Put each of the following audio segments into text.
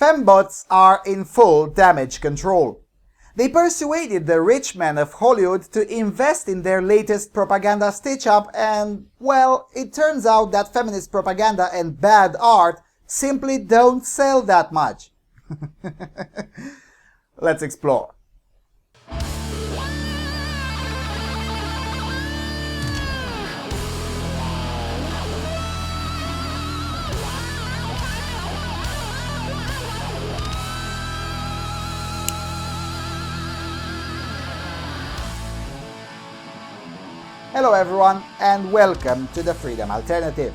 fembots are in full damage control. They persuaded the rich men of Hollywood to invest in their latest propaganda stitch-up and, well, it turns out that feminist propaganda and bad art simply don't sell that much. Let's explore. Hello everyone and welcome to the Freedom Alternative.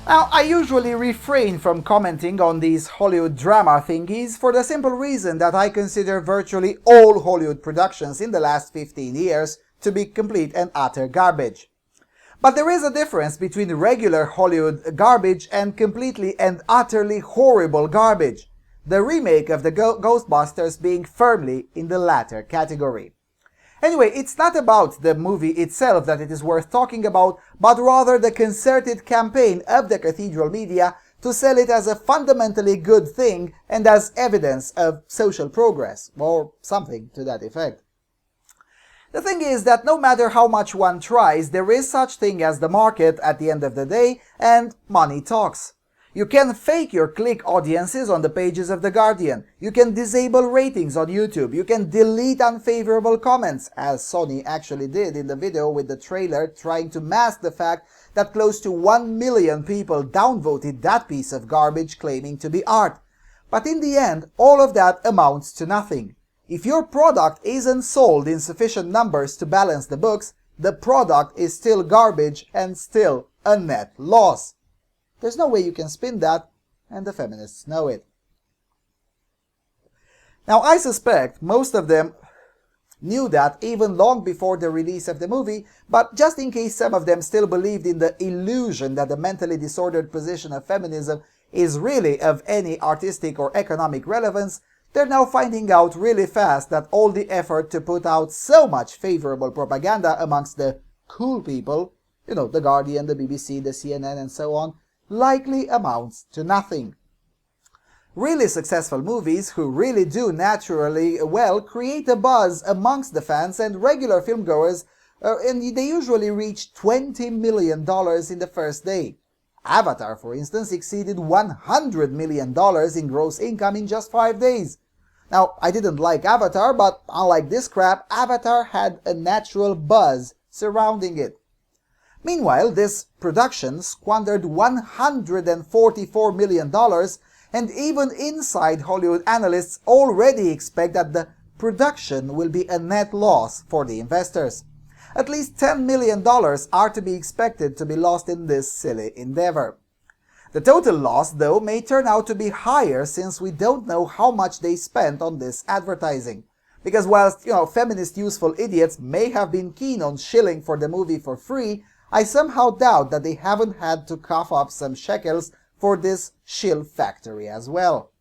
Now, I usually refrain from commenting on these Hollywood drama thingies for the simple reason that I consider virtually all Hollywood productions in the last 15 years to be complete and utter garbage. But there is a difference between regular Hollywood garbage and completely and utterly horrible garbage, the remake of the Ghostbusters being firmly in the latter category. Anyway, it's not about the movie itself that it is worth talking about, but rather the concerted campaign of the cathedral media to sell it as a fundamentally good thing and as evidence of social progress, or something to that effect. The thing is that no matter how much one tries, there is such thing as the market at the end of the day, and money talks. You can fake your click audiences on the pages of The Guardian. You can disable ratings on YouTube. You can delete unfavorable comments, as Sony actually did in the video with the trailer trying to mask the fact that close to 1 million people downvoted that piece of garbage claiming to be art. But in the end, all of that amounts to nothing. If your product isn't sold in sufficient numbers to balance the books, the product is still garbage and still a net loss. There's no way you can spin that, and the feminists know it. Now, I suspect most of them knew that even long before the release of the movie, but just in case some of them still believed in the illusion that the mentally disordered position of feminism is really of any artistic or economic relevance, they're now finding out really fast that all the effort to put out so much favorable propaganda amongst the cool people, you know, The Guardian, the BBC, the CNN, and so on, likely amounts to nothing. Really successful movies who really do naturally well create a buzz amongst the fans and regular filmgoers, and they usually reach $20 million in the first day. Avatar, for instance, exceeded $100 million in gross income in just 5 days. Now, I didn't like Avatar, but unlike this crap, Avatar had a natural buzz surrounding it. Meanwhile, this production squandered $144 million, and even inside Hollywood analysts already expect that the production will be a net loss for the investors. At least $10 million are to be expected to be lost in this silly endeavor. The total loss, though, may turn out to be higher since we don't know how much they spent on this advertising. Because whilst, feminist useful idiots may have been keen on shilling for the movie for free, I somehow doubt that they haven't had to cough up some shekels for this shill factory as well.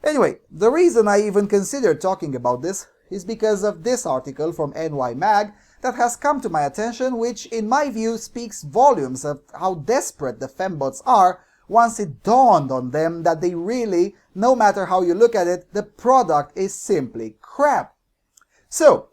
Anyway, the reason I even considered talking about this is because of this article from NY Mag that has come to my attention, which in my view speaks volumes of how desperate the fembots are once it dawned on them that they really, no matter how you look at it, the product is simply crap. So,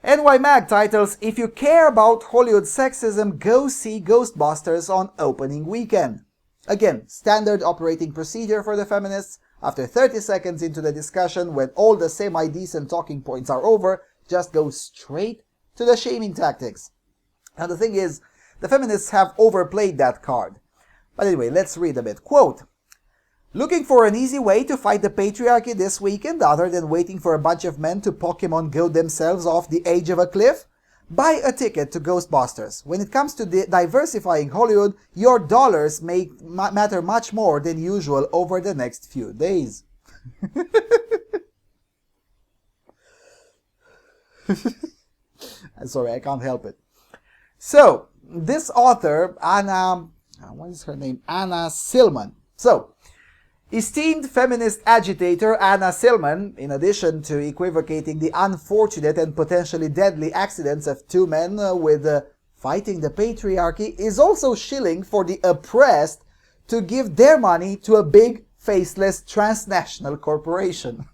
NY Mag titles, "If you care about Hollywood sexism, go see Ghostbusters on opening weekend." Again, standard operating procedure for the feminists. After 30 seconds into the discussion, when all the semi-decent talking points are over, just go straight to the shaming tactics. Now the thing is, the feminists have overplayed that card. But anyway, let's read a bit. Quote, "Looking for an easy way to fight the patriarchy this weekend other than waiting for a bunch of men to Pokemon Go themselves off the edge of a cliff? Buy a ticket to Ghostbusters. When it comes to diversifying Hollywood, your dollars may matter much more than usual over the next few days." I'm sorry, I can't help it. So, this author, Anna Silman. So, esteemed feminist agitator Anna Silman, in addition to equivocating the unfortunate and potentially deadly accidents of two men with fighting the patriarchy, is also shilling for the oppressed to give their money to a big, faceless, transnational corporation.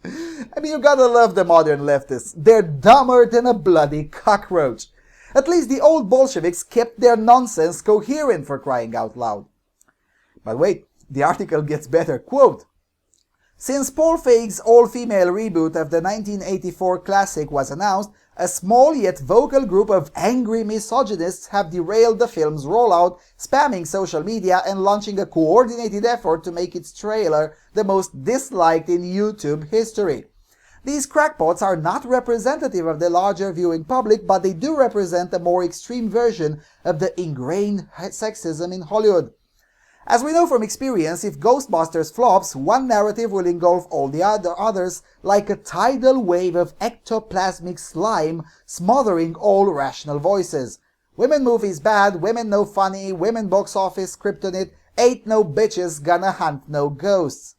I mean, you gotta love the modern leftists. They're dumber than a bloody cockroach. At least the old Bolsheviks kept their nonsense coherent, for crying out loud. But wait, the article gets better. Quote, "Since Paul Feig's all-female reboot of the 1984 classic was announced, a small yet vocal group of angry misogynists have derailed the film's rollout, spamming social media and launching a coordinated effort to make its trailer the most disliked in YouTube history. These crackpots are not representative of the larger viewing public, but they do represent a more extreme version of the ingrained sexism in Hollywood. As we know from experience, if Ghostbusters flops, one narrative will engulf all the others like a tidal wave of ectoplasmic slime smothering all rational voices. Women movies bad, women no funny, women box office kryptonite, ain't no bitches gonna hunt no ghosts."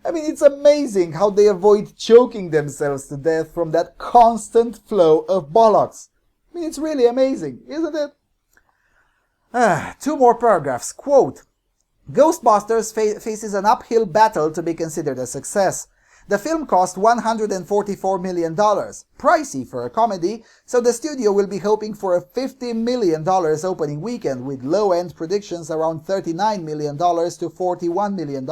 I mean, it's amazing how they avoid choking themselves to death from that constant flow of bollocks. I mean, it's really amazing, isn't it? Two more paragraphs. Quote, "Ghostbusters faces an uphill battle to be considered a success. The film cost $144 million, pricey for a comedy, so the studio will be hoping for a $50 million opening weekend, with low-end predictions around $39 million to $41 million.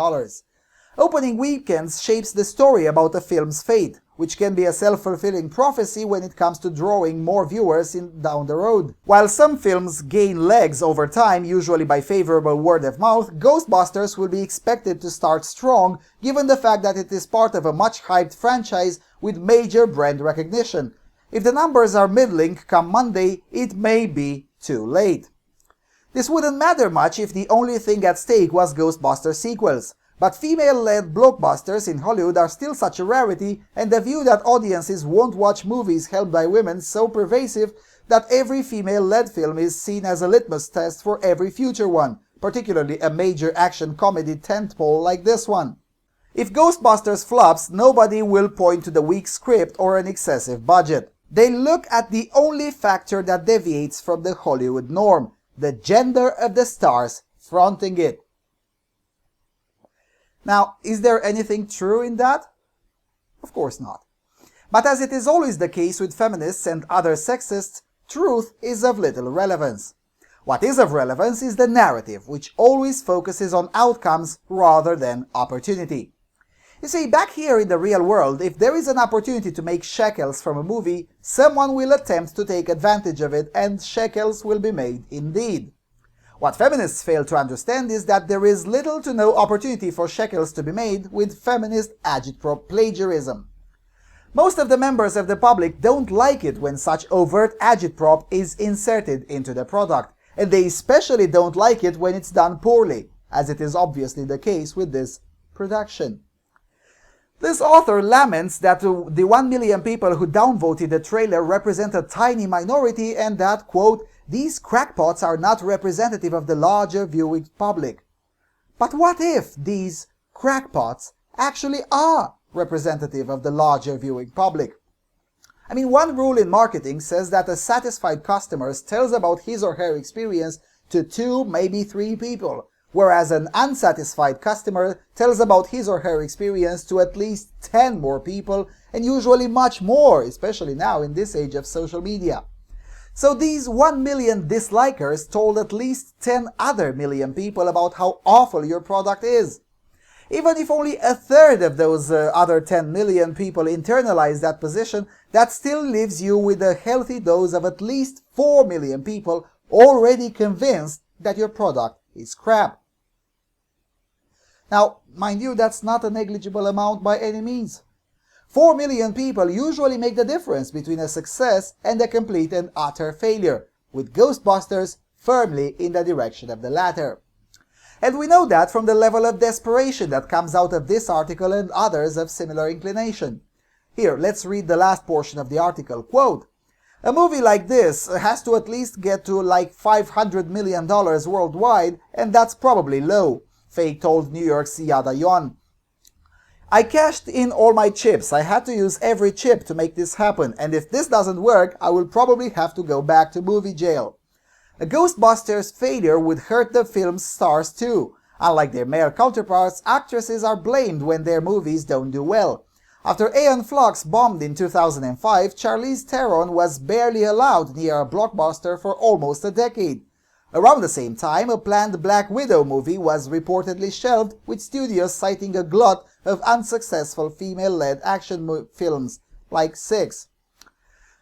Opening weekends shapes the story about a film's fate, which can be a self-fulfilling prophecy when it comes to drawing more viewers down the road. While some films gain legs over time, usually by favorable word of mouth, Ghostbusters will be expected to start strong, given the fact that it is part of a much-hyped franchise with major brand recognition. If the numbers are middling come Monday, it may be too late. This wouldn't matter much if the only thing at stake was Ghostbusters sequels. But female-led blockbusters in Hollywood are still such a rarity, and the view that audiences won't watch movies held by women so pervasive that every female-led film is seen as a litmus test for every future one, particularly a major action comedy tentpole like this one. If Ghostbusters flops, nobody will point to the weak script or an excessive budget. They look at the only factor that deviates from the Hollywood norm, the gender of the stars fronting it." Now, is there anything true in that? Of course not. But as it is always the case with feminists and other sexists, truth is of little relevance. What is of relevance is the narrative, which always focuses on outcomes rather than opportunity. You see, back here in the real world, if there is an opportunity to make shekels from a movie, someone will attempt to take advantage of it, and shekels will be made indeed. What feminists fail to understand is that there is little to no opportunity for shekels to be made with feminist agitprop plagiarism. Most of the members of the public don't like it when such overt agitprop is inserted into the product, and they especially don't like it when it's done poorly, as it is obviously the case with this production. This author laments that the 1 million people who downvoted the trailer represent a tiny minority and that, quote, "these crackpots are not representative of the larger viewing public." But what if these crackpots actually are representative of the larger viewing public? I mean, one rule in marketing says that a satisfied customer tells about his or her experience to 2, maybe 3 people, whereas an unsatisfied customer tells about his or her experience to at least 10 more people, and usually much more, especially now in this age of social media. So these 1 million dislikers told at least 10 other million people about how awful your product is. Even if only a third of those other 10 million people internalize that position, that still leaves you with a healthy dose of at least 4 million people already convinced that your product is crap. Now, mind you, that's not a negligible amount by any means. 4 million people usually make the difference between a success and a complete and utter failure, with Ghostbusters firmly in the direction of the latter. And we know that from the level of desperation that comes out of this article and others of similar inclination. Here, let's read the last portion of the article. Quote, "A movie like this has to at least get to like $500 million worldwide, and that's probably low," Feig told New York's Yada Yon. "I cashed in all my chips. I had to use every chip to make this happen, and if this doesn't work, I will probably have to go back to movie jail. A Ghostbusters failure would hurt the film's stars too. Unlike their male counterparts, actresses are blamed when their movies don't do well. After Aeon Flux bombed in 2005, Charlize Theron was barely allowed near a blockbuster for almost a decade. Around the same time, a planned Black Widow movie was reportedly shelved, with studios citing a glut of unsuccessful female-led action films, like 6.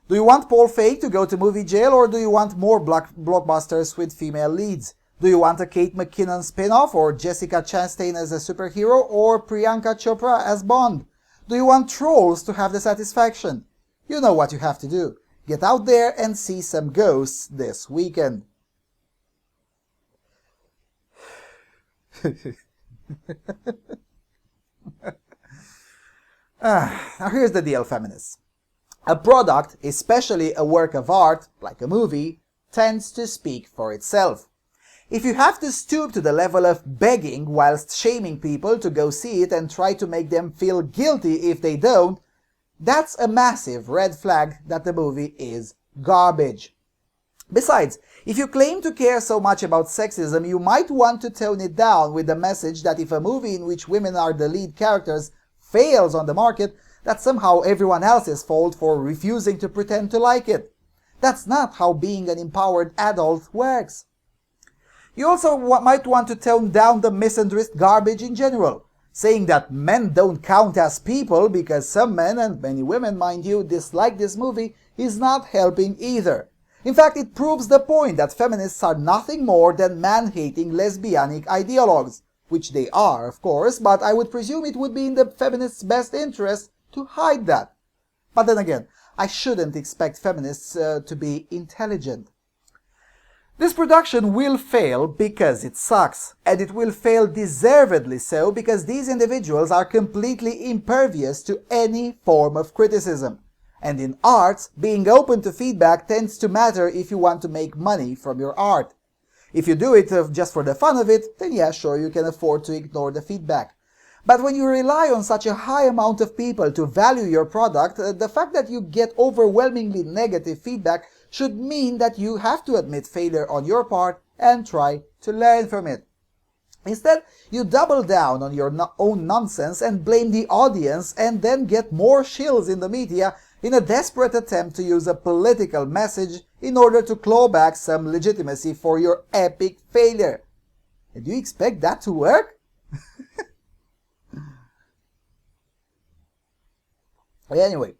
Do you want Paul Feig to go to movie jail, or do you want more blockbusters with female leads? Do you want a Kate McKinnon spin-off, or Jessica Chastain as a superhero, or Priyanka Chopra as Bond? Do you want Trolls to have the satisfaction? You know what you have to do. Get out there and see some ghosts this weekend. Now here's the deal, feminists. A product, especially a work of art, like a movie, tends to speak for itself. If you have to stoop to the level of begging whilst shaming people to go see it and try to make them feel guilty if they don't, that's a massive red flag that the movie is garbage. Besides, if you claim to care so much about sexism, you might want to tone it down with the message that if a movie in which women are the lead characters fails on the market, that's somehow everyone else's fault for refusing to pretend to like it. That's not how being an empowered adult works. You also might want to tone down the misandrist garbage in general, saying that men don't count as people because some men, and many women mind you, dislike this movie is not helping either. In fact, it proves the point that feminists are nothing more than man-hating lesbianic ideologues, which they are, of course, but I would presume it would be in the feminists' best interest to hide that. But then again, I shouldn't expect feminists to be intelligent. This production will fail because it sucks, and it will fail deservedly so because these individuals are completely impervious to any form of criticism. And in arts, being open to feedback tends to matter if you want to make money from your art. If you do it just for the fun of it, then yeah, sure, you can afford to ignore the feedback. But when you rely on such a high amount of people to value your product, the fact that you get overwhelmingly negative feedback should mean that you have to admit failure on your part and try to learn from it. Instead, you double down on your own nonsense and blame the audience and then get more shills in the media in a desperate attempt to use a political message in order to claw back some legitimacy for your epic failure. And do you expect that to work? Anyway,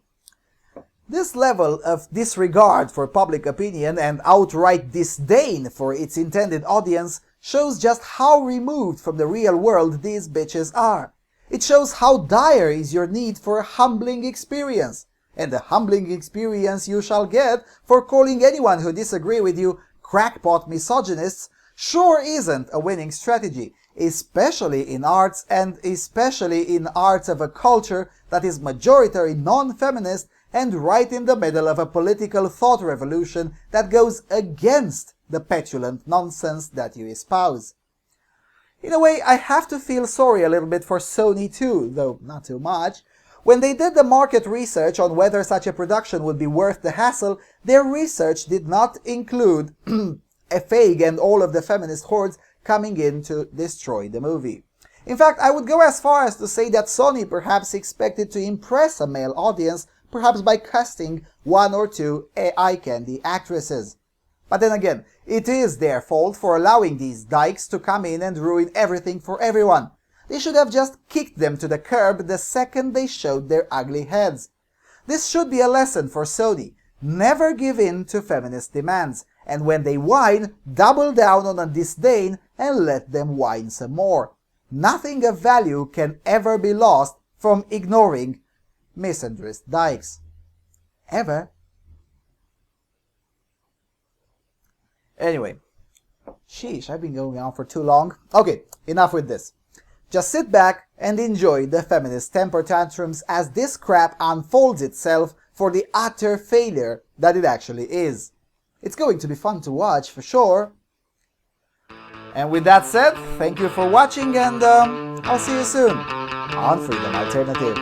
this level of disregard for public opinion and outright disdain for its intended audience shows just how removed from the real world these bitches are. It shows how dire is your need for a humbling experience. And the humbling experience you shall get for calling anyone who disagree with you crackpot misogynists sure isn't a winning strategy, especially in arts, and especially in arts of a culture that is majority non-feminist and right in the middle of a political thought revolution that goes against the petulant nonsense that you espouse. In a way, I have to feel sorry a little bit for Sony too, though not too much. When they did the market research on whether such a production would be worth the hassle, their research did not include Feig and all of the feminist hordes coming in to destroy the movie. In fact, I would go as far as to say that Sony perhaps expected to impress a male audience, perhaps by casting one or two eye candy actresses. But then again, it is their fault for allowing these dykes to come in and ruin everything for everyone. They should have just kicked them to the curb the second they showed their ugly heads. This should be a lesson for Sony. Never give in to feminist demands, and when they whine, double down on a disdain and let them whine some more. Nothing of value can ever be lost from ignoring misandrist dykes. Ever. Anyway, sheesh, I've been going on for too long. Okay, enough with this. Just sit back and enjoy the feminist temper tantrums as this crap unfolds itself for the utter failure that it actually is. It's going to be fun to watch for sure. And with that said, thank you for watching, and I'll see you soon on Freedom Alternative.